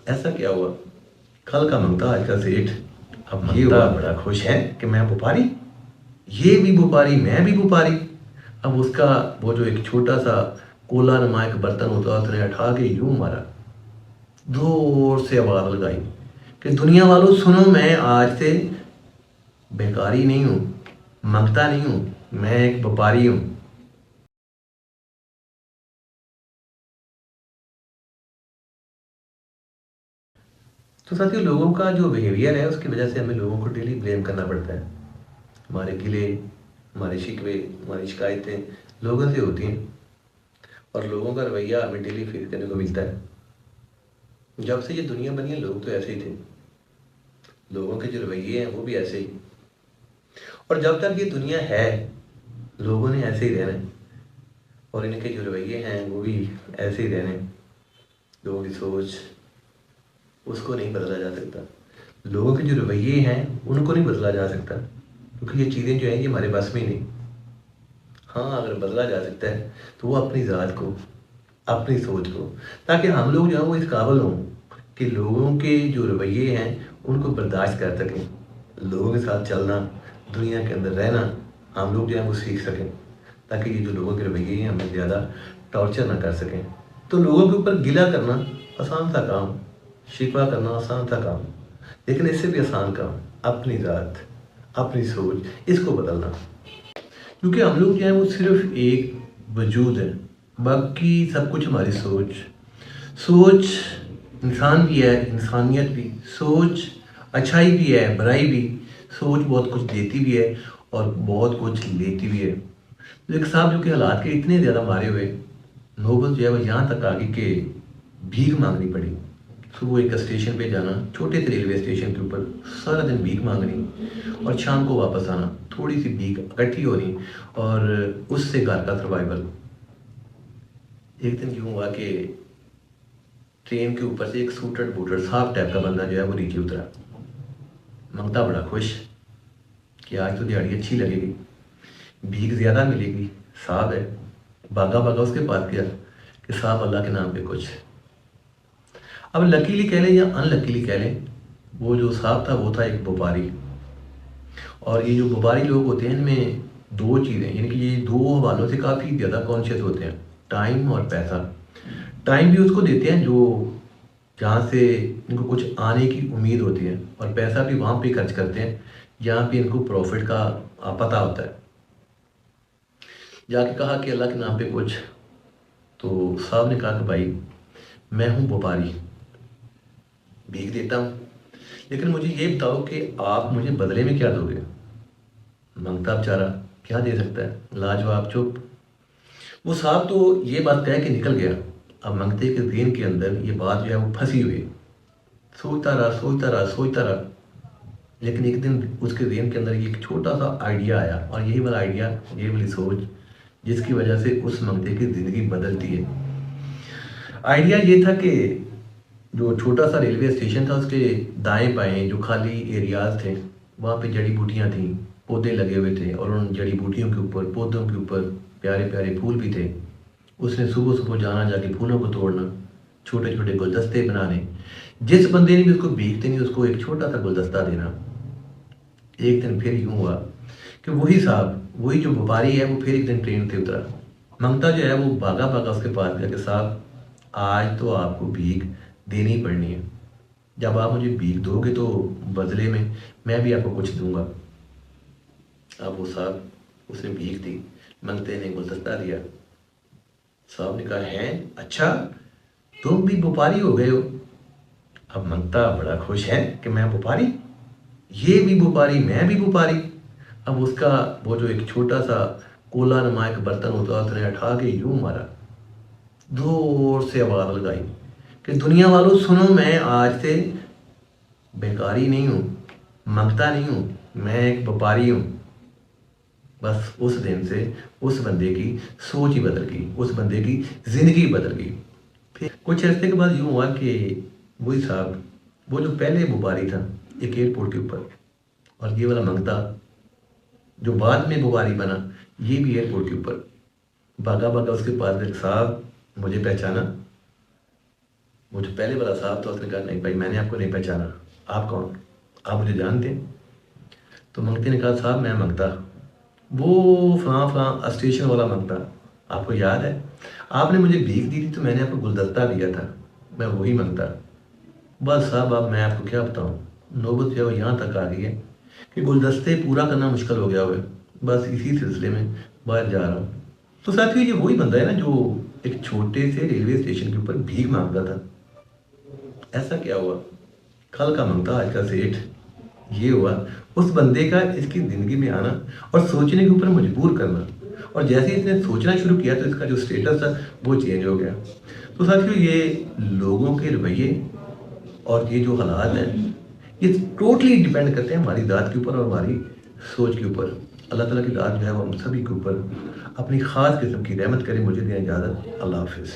ऐसा क्या हुआ? कल का मंगता आज का सेठ। अब मंगता बड़ा खुश है कि मैं व्यापारी, ये भी व्यापारी, मैं भी व्यापारी। अब उसका वो जो एक छोटा सा कोला नुमा एक बर्तन होता है, उसने उठा के यूं मारा, जोर से आवाज लगाई कि दुनिया वालों सुनो, मैं आज से बेकारी नहीं हूँ, मंगता नहीं हूँ, मैं एक व्यापारी हूँ। तो साथियों, लोगों का जो बिहेवियर है उसकी वजह से हमें लोगों को डेली ब्लेम करना पड़ता है। हमारे गिले, हमारे शिकवे, हमारी शिकायतें लोगों से होती हैं और लोगों का रवैया हमें डेली फेस करने को मिलता है। जब से ये दुनिया बनी है लोग तो ऐसे ही थे, लोगों के जो रवैये हैं वो भी ऐसे ही, और जब तक ये दुनिया है लोगों ने ऐसे ही रहना है और इनके जो रवैये हैं वो भी ऐसे ही रहने हैं। लोगों की सोच, उसको नहीं बदला जा सकता। लोगों के जो रवैये हैं उनको नहीं बदला जा सकता, क्योंकि ये चीज़ें जो हैं ये हमारे बस में नहीं। हाँ, अगर बदला जा सकता है तो वो अपनी ज़ात को, अपनी सोच को, ताकि हम लोग जो हैं वो इस काबिल हों कि लोगों के जो रवैये हैं उनको बर्दाश्त कर सकें। लोगों के साथ चलना, दुनिया के अंदर रहना हम लोग जो हैं वो सीख सकें, ताकि ये जो लोगों के रवैये हैं हमें ज़्यादा टॉर्चर ना कर सकें। तो लोगों के ऊपर गिला करना आसान सा काम, शिकवा करना आसान सा काम, लेकिन इससे भी आसान काम अपनी ज़ात, अपनी सोच, इसको बदलना। क्योंकि हम लोग जो हैं वो सिर्फ एक वजूद है, बाकी सब कुछ हमारी सोच। सोच इंसान भी है, इंसानियत भी, सोच अच्छाई भी है, बुराई भी। सोच बहुत कुछ देती भी है और बहुत कुछ लेती भी है। तो एक साहब जो कि हालात के इतने ज़्यादा मारे हुए, नौबत जो है वो यहाँ तक आ गई कि भीख मांगनी पड़ी। सुबह एक स्टेशन पे जाना, छोटे से रेलवे स्टेशन के ऊपर, सारा दिन भीख मांगनी और शाम को वापस आना, थोड़ी सी भीख इकट्ठी होनी और उससे घर का सर्वाइवल। एक दिन यूँ हुआ कि ट्रेन के ऊपर से एक सूटेड बूटेड साफ टाइप का बंदा जो है वो नीचे उतरा। मंगता बड़ा खुश कि आज तो दिहाड़ी अच्छी लगेगी, भीख ज़्यादा मिलेगी, साहब है। भागा भागा उसके पास गया कि साहब अल्लाह के नाम पे कुछ। अब लकीली कह लें या अनलकीली कह लें, वो जो साहब था वो था एक व्यापारी। और ये जो व्यापारी लोग होते हैं इनमें दो चीज़ें, यानी कि ये दो हवालों से काफ़ी ज़्यादा कॉन्शियस होते हैं, टाइम और पैसा। टाइम भी उसको देते हैं जो जहाँ से इनको कुछ आने की उम्मीद होती है, और पैसा भी वहाँ पे खर्च करते हैं जहाँ पे इनको प्रॉफिट का पता होता है। जाके कहा कि अल्लाह के नाम पे कुछ, तो साहब ने कहा कि भाई मैं हूँ व्यापारी, भीख देता हूँ, लेकिन मुझे ये बताओ कि आप मुझे बदले में क्या दोगे। मंगता बेचारा क्या दे सकता है, लाजवाब चुप। वो साहब तो ये बात कह के निकल गया। अब मंगते के दिन के अंदर ये बात जो है वो फंसी हुई है, सोचता रहा सोचता रहा सोचता रहा। लेकिन एक दिन उसके जेहन के अंदर ये एक छोटा सा आइडिया आया, और यही वाला आइडिया, ये वाली सोच जिसकी वजह से उस मंगते की ज़िंदगी बदलती है। आइडिया ये था कि जो छोटा सा रेलवे स्टेशन था उसके दाएं बाएं जो खाली एरियाज थे वहाँ पे जड़ी बूटियाँ थीं, पौधे लगे हुए थे, और उन जड़ी बूटियों के ऊपर, पौधों के ऊपर प्यारे प्यारे फूल भी थे। उसने सुबह सुबह जाना, जाके फूलों को तोड़ना, छोटे छोटे गुलदस्ते बनाने। जिस बंदे ने भी उसको भीख देनी उसको एक छोटा सा गुलदस्ता देना। एक दिन फिर यूं हुआ कि वही साहब, वही जो व्यापारी है वो फिर एक दिन ट्रेन से उतरा। मंगता जो है वो भागा भागा उसके पास गया कि साहब आज तो आपको भीख देनी ही पड़नी है, जब आप मुझे भीख दोगे तो बदले में मैं भी आपको कुछ दूंगा। अब वो साहब, उसने भीख दी, मंगते ने गुलदस्ता दिया। साहब ने कहा है अच्छा, तुम भी व्यापारी हो गए हो। अब मंगता बड़ा खुश है कि मैं व्यापारी, ये भी व्यापारी, मैं भी व्यापारी। अब उसका वो जो एक छोटा सा कोला नुमा एक बर्तन होता है, उसने उठा के यूं मारा, जोर से आवाज लगाई कि दुनिया वालों सुनो, मैं आज से बेकारी नहीं हूँ, मंगता नहीं हूँ, मैं एक व्यापारी हूँ। बस उस दिन से उस बंदे की सोच ही बदल गई, उस बंदे की जिंदगी बदल गई। फिर कुछ अर्से के बाद यूँ हुआ कि वही साहब, वो जो पहले व्यापारी था एक एयरपोर्ट के ऊपर, और ये वाला मंगता जो बाद में व्यापारी बना, ये भी एयरपोर्ट के ऊपर। भागा भागा उसके पास गया, साहब मुझे पहचाना। وہ جو پہلے والا صاحب تھا اس نے کہا نہیں بھائی میں نے آپ کو نہیں پہچانا، آپ کون، آپ مجھے جانتے ہیں؟ تو منگتے نے کہا صاحب میں منگتا، وہ فلاں فلاں اسٹیشن والا منگتا، آپ کو یاد ہے آپ نے مجھے بھیک دی تھی تو میں نے آپ کو گلدستہ دیا تھا، میں وہی منگتا۔ بس صاحب اب میں آپ کو کیا بتاؤں، نوبت جو ہے وہ یہاں تک آ گئی ہے کہ گلدستے پورا کرنا مشکل ہو گیا ہوا ہے، بس اسی سلسلے میں باہر جا رہا ہوں۔ تو ساتھیوں یہ وہی بندہ ہے نا جو ایک چھوٹے سے ریلوے اسٹیشن کے اوپر بھیک مانگتا تھا۔ ایسا کیا ہوا، کل کا منگتا آج کا سیٹھ، یہ ہوا اس بندے کا اس کی زندگی میں آنا اور سوچنے کے اوپر مجبور کرنا، اور جیسے ہی اس نے سوچنا شروع کیا تو اس کا جو سٹیٹس تھا وہ چینج ہو گیا۔ تو ساتھیوں یہ لوگوں کے رویے اور یہ جو حالات ہیں یہ ٹوٹلی ڈیپینڈ کرتے ہیں ہماری ذات کے اوپر اور ہماری سوچ کے اوپر۔ اللہ تعالیٰ کی ذات جو ہے وہ ہم سبھی کے اوپر اپنی خاص قسم کی رحمت کرے۔ مجھے دیں اجازت، اللہ حافظ۔